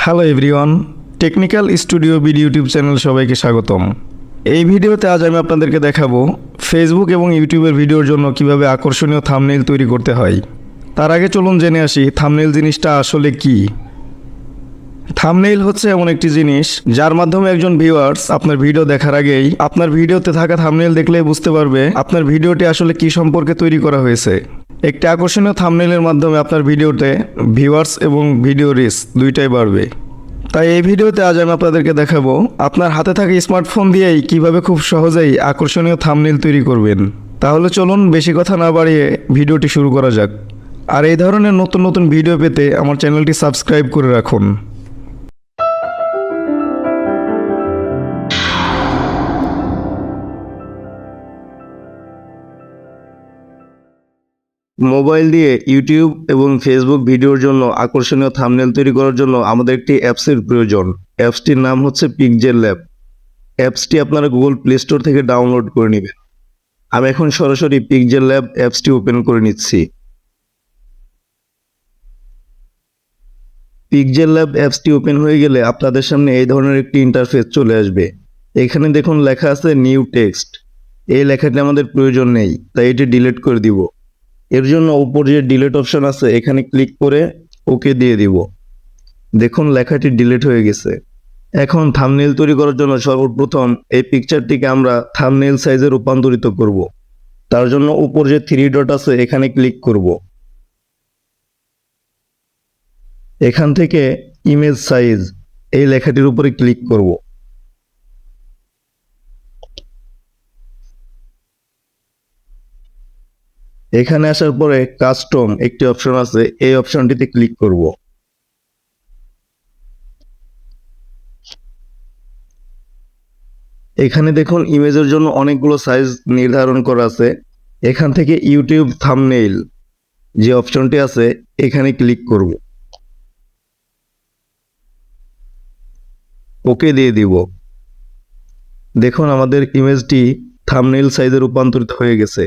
Hello everyone, technical studio BD YouTube channel সবাইকে স্বাগতম। এই ভিডিওতে আজ আমি আপনাদেরকে দেখাবো ফেসবুক এবং ইউটিউবের ভিডিওর জন্য কিভাবে আকর্ষণীয় থাম্বনেইল তৈরি করতে হয়। তার আগে চলুন জেনে আসি থাম্বনেইল জিনিসটা আসলে কি। থাম্বনেইল হচ্ছে এমন একটি জিনিস যার মাধ্যমে একজন ভিউয়ার্স আপনার ভিডিও দেখার আগেই আপনার ভিডিওতে থাকা থাম্বনেইল দেখলেই বুঝতে পারবে আপনার ভিডিওটি আসলে কি সম্পর্কে তৈরি করা হয়েছে। একটি আকর্ষণীয় থাম্বনেইলের মাধ্যমে আপনার ভিডিওতে ভিউয়ার্স এবং ভিডিও রিচ দুইটাই বাড়বে। তাই এই ভিডিওতে আজ আমি আপনাদেরকে দেখাবো আপনার হাতে থাকা স্মার্টফোন দিয়েই কিভাবে খুব সহজেই আকর্ষণীয় থাম্বনেইল তৈরি করবেন। তাহলে চলুন বেশি কথা না বাড়িয়ে ভিডিওটি শুরু করা যাক। আর এই ধরনের নতুন নতুন ভিডিও পেতে আমার চ্যানেলটি সাবস্ক্রাইব করে রাখুন। মোবাইল দিয়ে ইউটিউব এবং ফেসবুক ভিডিওর জন্য আকর্ষণীয় থাম্বনেইল তৈরি করার জন্য আমাদের একটি অ্যাপসের প্রয়োজন। অ্যাপসটির নাম হচ্ছে পিক্সেল ল্যাব। অ্যাপসটি আপনারা গুগল প্লে স্টোর থেকে ডাউনলোড করে নেবেন। আমি এখন সরাসরি পিক্সেল ল্যাব অ্যাপসটি ওপেন করে নিচ্ছি। পিক্সেল ল্যাব অ্যাপসটি ওপেন হয়ে গেলে আপনাদের সামনে এই ধরনের একটি ইন্টারফেস চলে আসবে। এখানে দেখুন লেখা আছে নিউ টেক্সট। এই লেখাটি আমাদের প্রয়োজন নেই, তাই এটি ডিলিট করে দিব। এর জন্য উপর যে ডিলিট অপশন আছে এখানে ক্লিক করে ওকে দিয়ে দিব। দেখুন লেখাটি ডিলিট হয়ে গেছে। এখন থাম্বনেইল তৈরি করার জন্য সর্বপ্রথম এই পিকচারটিকে আমরা থাম্বনেইল সাইজে রূপান্তরিত করব। তার জন্য উপর যে থ্রি ডট আছে এখানে ক্লিক করব। এখান থেকে ইমেজ সাইজ এই লেখাটির উপরে ক্লিক করব। এখানে আসার পরে কাস্টম একটি অপশন আছে, এই অপশনটিতে ক্লিক করব। এখানে দেখুন ইমেজের জন্য অনেকগুলো সাইজ নির্ধারণ করা আছে। এখান থেকে ইউটিউব থাম্বনেইল যে অপশনটি আছে এখানে ক্লিক করব। ওকে দিয়ে দিব। দেখুন আমাদের ইমেজটি থাম্বনেইল সাইজে রূপান্তরিত হয়ে গেছে।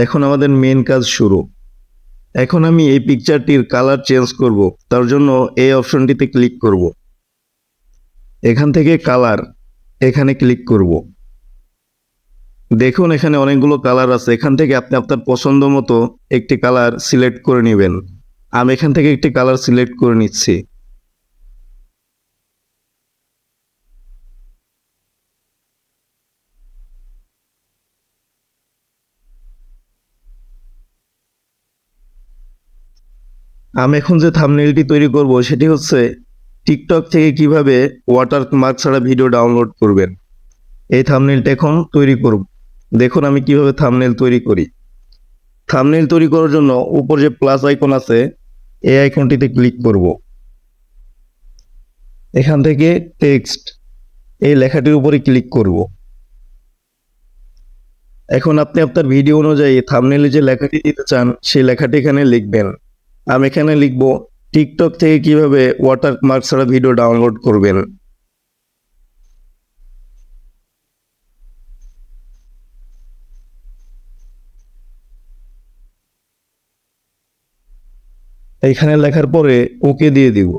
এখন আমাদের মেন কাজ শুরু। এখন আমি এই পিকচারটির কালার চেঞ্জ করব। তার জন্য এই অপশনটিতে ক্লিক করব। এখান থেকে কালার এখানে ক্লিক করব। দেখুন এখানে অনেকগুলো কালার আছে। এখান থেকে আপনি আপনার পছন্দ মতো একটি কালার সিলেক্ট করে নেবেন। আমি এখান থেকে একটি কালার সিলেক্ট করে নিচ্ছি। আমি এখন যে থাম্বনেইলটি তৈরি করব সেটি হচ্ছে টিকটক থেকে কিভাবে ওয়াটারমার্ক ছাড়া ভিডিও ডাউনলোড করবেন। এই থাম্বনেইলটা এখন তৈরি করব। দেখুন আমি কিভাবে থাম্বনেইল তৈরি করি। থাম্বনেইল তৈরি করার জন্য উপর যে প্লাস আইকন আছে এই আইকনটিতে ক্লিক করব। এখান থেকে টেক্সট এই লেখাটির উপরে ক্লিক করব। এখন আপনি আপনার ভিডিও অনুযায়ী থাম্বনেইলে যে লেখাটি দিতে চান সেই লেখাটি এখানে লিখবেন। আমি এখানে লিখব টিকটক থেকে কিভাবে ওয়াটারমার্ক ছাড়া ভিডিও ডাউনলোড করবেন। এইখানে লেখার পরে ওকে দিয়ে দিব।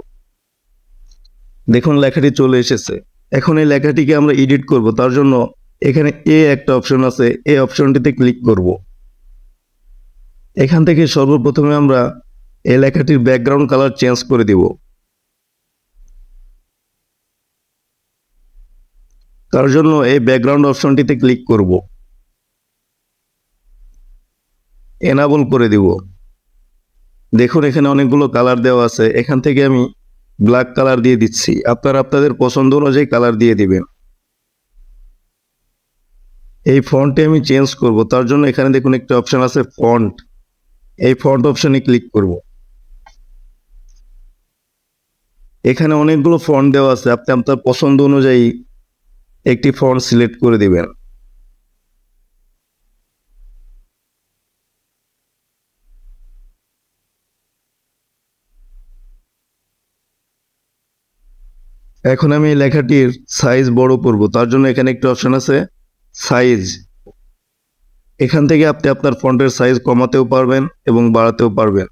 দেখুন লেখাটি চলে এসেছে। এখন এই লেখাটিকে আমরা এডিট করব। তার জন্য এখানে একটা অপশন আছে, এই অপশনটিতে ক্লিক করব। এখান থেকে সর্বপ্রথমে আমরা এই লেখাটির ব্যাকগ্রাউন্ড কালার চেঞ্জ করে দিব। তার জন্য এই ব্যাকগ্রাউন্ড অপশনটিতে ক্লিক করব। এনাবল করে দিব। দেখুন এখানে অনেকগুলো কালার দেওয়া আছে। এখান থেকে আমি ব্ল্যাক কালার দিয়ে দিচ্ছি। আপনারা আপনাদের পছন্দ অনুযায়ী কালার দিয়ে দিবেন। এই ফন্টে আমি চেঞ্জ করব। তার জন্য এখানে দেখুন একটা অপশন আছে ফন্ট, এই ফন্ট অপশনে ক্লিক করব। এখানে অনেকগুলো ফন্ট দেওয়া আছে, আপনি আপনার পছন্দ অনুযায়ী একটি ফন্ট সিলেক্ট করে দিবেন। এখন আমি এই লেখাটির সাইজ বড় করব। তার জন্য এখানে একটা অপশন আছে সাইজ। এখান থেকে আপনি আপনার ফন্টের সাইজ কমাতেও পারবেন এবং বাড়াতেও পারবেন।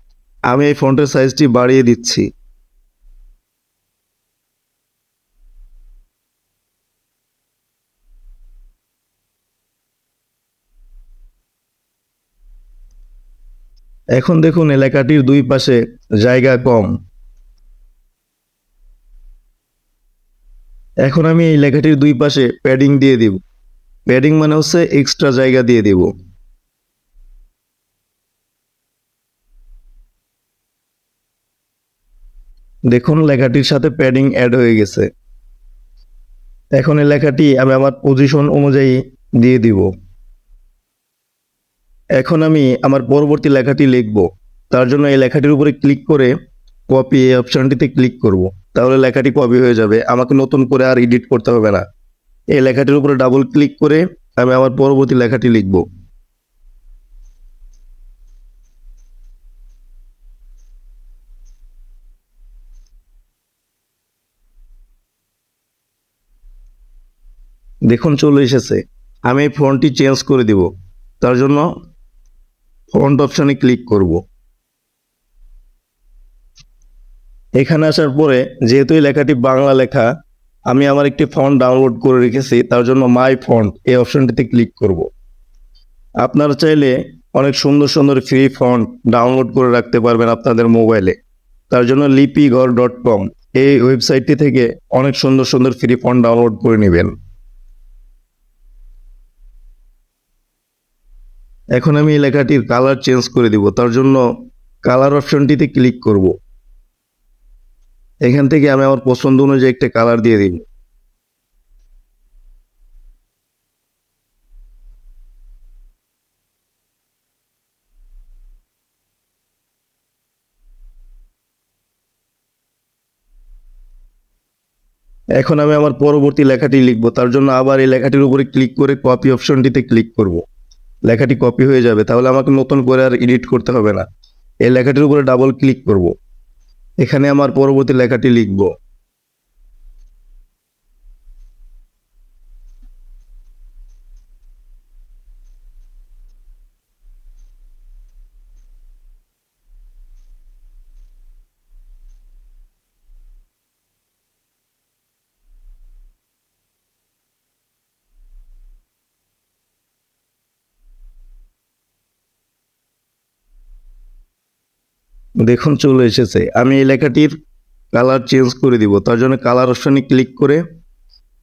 আমি এই ফন্টের সাইজটি বাড়িয়ে দিচ্ছি। এখন দেখুন এই লেখাটির দুই পাশে জায়গা কম। এখন আমি এই লেখাটির দুই পাশে প্যাডিং দিয়ে দিব। প্যাডিং মানে হচ্ছে এক্সট্রা জায়গা দিয়ে দিব। দেখুন লেখাটির সাথে প্যাডিং অ্যাড হয়ে গেছে। এখন এই লেখাটি আমি আমার পজিশন অনুযায়ী দিয়ে দিব। এখন আমি আমার পরবর্তী লেখাটি লিখব। তার জন্য এই লেখাটির উপরে ক্লিক করে কপি এই অপশনটিতে ক্লিক করব। তাহলে লেখাটি কপি হয়ে যাবে, আমাকে নতুন করে আর এডিট করতে হবে না। এই লেখাটির উপরে ডাবল ক্লিক করে আমি আমার পরবর্তী লেখাটি লিখব। দেখুন চলে এসেছে। আমি এই ফন্টটি চেঞ্জ করে দিব। তার জন্য ফন্ট অপশনে ক্লিক করব। এখানে আসার পরে যেহেতু এই লেখাটি বাংলা লেখা, আমি আমার একটি ফন্ট ডাউনলোড করে রেখেছি, তার জন্য মাই ফন্ট এই অপশনটিতে ক্লিক করব। আপনারা চাইলে অনেক সুন্দর সুন্দর ফ্রি ফন্ট ডাউনলোড করে রাখতে পারবেন আপনাদের মোবাইলে। তার জন্য lipighar.com এই ওয়েবসাইটটি থেকে অনেক সুন্দর সুন্দর ফ্রি ফন্ট ডাউনলোড করে নেবেন। এখন আমি এই লেখাটির কালার চেঞ্জ করে দিব। তার জন্য কালার অপশনটিতে ক্লিক করব। এখান থেকে আমি আমার পছন্দ অনুযায়ী একটা কালার দিয়ে দিব। এখন আমি আমার পরবর্তী লেখাটি লিখব। তার জন্য আবার এই লেখাটির উপরে ক্লিক করে কপি অপশনটিতে ক্লিক করব। লেখাটি কপি হয়ে যাবে, তাহলে আমাকে নতুন করে আর এডিট করতে হবে না। এই লেখাটির উপরে ডাবল ক্লিক করব। এখানে আমার পরবর্তী লেখাটি লিখব। দেখুন চলে এসেছে। আমি এই লেখাটির কালার চেঞ্জ করে দিব। তার জন্য কালার অপশনে ক্লিক করে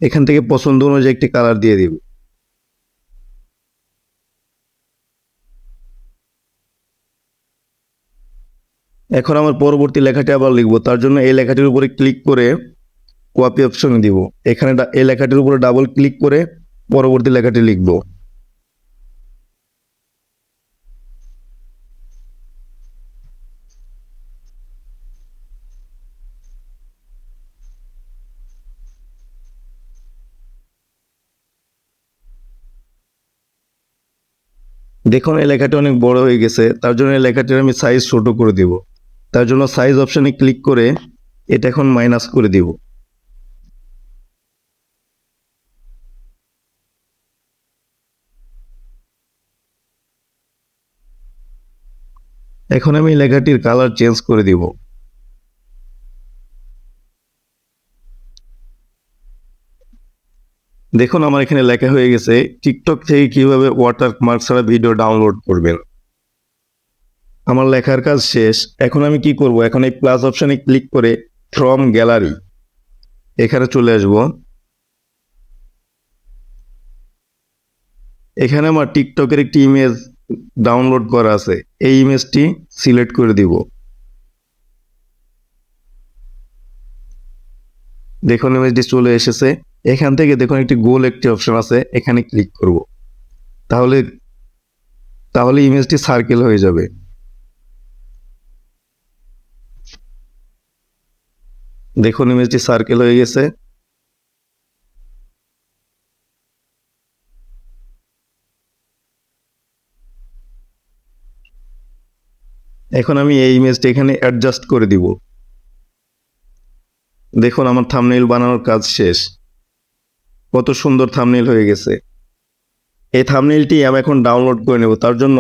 এখান থেকে পছন্দ অনুযায়ী একটি কালার দিয়ে দিব। এখন আমার পরবর্তী লেখাটি আবার লিখব। তার জন্য এই লেখাটির উপরে ক্লিক করে কপি অপশন দিব। এখানে এই লেখাটির উপরে ডাবল ক্লিক করে পরবর্তী লেখাটি লিখব। দেখুন এই লেখাটি অনেক বড় হয়ে গেছে। তার জন্য এই লেখাটির আমি সাইজ ছোট করে দিব। তার জন্য সাইজ অপশনে ক্লিক করে এটা এখন মাইনাস করে দিব। এখন আমি লেখাটির কালার চেঞ্জ করে দিব। দেখুন আমার এখানে লেখা হয়ে গেছে টিকটক থেকে কিভাবে ওয়াটারমার্ক ছাড়া ভিডিও ডাউনলোড করবেন। আমার লেখার কাজ শেষ। এখন আমি কি করব? এখন এই প্লাস অপশনে ক্লিক করে ফ্রম গ্যালারি এখানে চলে আসব। এখানে আমার টিকটকের একটি ইমেজ ডাউনলোড করা আছে, এই ইমেজটি সিলেক্ট করে দিব। দেখুন ইমেজটি চলে এসেছে। এখান থেকে দেখুন একটি গোল একটি অপশন আছে, এখানে ক্লিক করব। তাহলে তাহলে ইমেজটি সার্কেল হয়ে যাবে। দেখুন ইমেজটি সার্কেল হয়ে গেছে। এখন আমি এই ইমেজটি এখানে অ্যাডজাস্ট করে দিব। দেখুন আমার থাম্বনেইল বানানোর কাজ শেষ। কত সুন্দর থাম্বনেইল হয়ে গেছে। এই থাম্বনেইলটি আমি এখন ডাউনলোড করে নেব। তার জন্য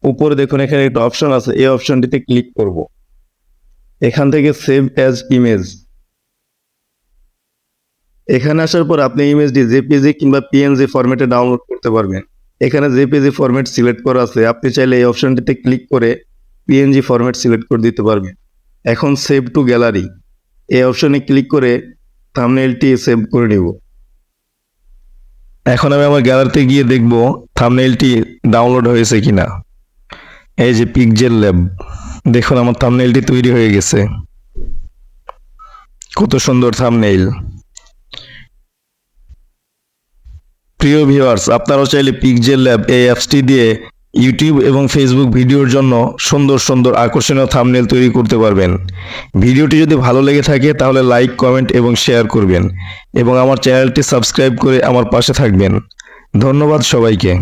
উপরে দেখুন এখানে একটা অপশন আছে, এই অপশনটিতে ক্লিক করব। এখান থেকে সেভ অ্যাজ ইমেজ, এখানে আসার পর আপনি ইমেজটি জেপিজি কিংবা পিএনজি ফরম্যাটে ডাউনলোড করতে পারবেন। এখানে জেপিজি ফরম্যাট সিলেক্ট করা আছে, আপনি চাইলে এই অপশনটিতে ক্লিক করে পিএনজি ফরম্যাট সিলেক্ট করে দিতে পারবেন। এখন সেভ টু গ্যালারি এই অপশনে ক্লিক করে থাম্বনেইলটি সেভ করে নেব। এখন আমি আমার গ্যালারিতে গিয়ে দেখব থাম্বনেইলটি ডাউনলোড হয়েছে কিনা। এই যে পিকজেল ল্যাব, দেখুন আমার থাম্বনেইলটি তৈরি হয়ে গেছে। কত সুন্দর থাম্বনেইল। প্রিয় ভিউয়ার্স, আপনারাও চাইলে পিকজেল ল্যাব এই অ্যাপসটি দিয়ে ইউটিউব এবং ফেসবুক ভিডিওর জন্য সুন্দর সুন্দর আকর্ষণীয় থাম্বনেইল তৈরি করতে পারবেন। ভিডিওটি যদি ভালো লেগে থাকে তাহলে লাইক, কমেন্ট এবং শেয়ার করবেন এবং আমার চ্যানেলটি সাবস্ক্রাইব করে আমার পাশে থাকবেন। ধন্যবাদ সবাইকে।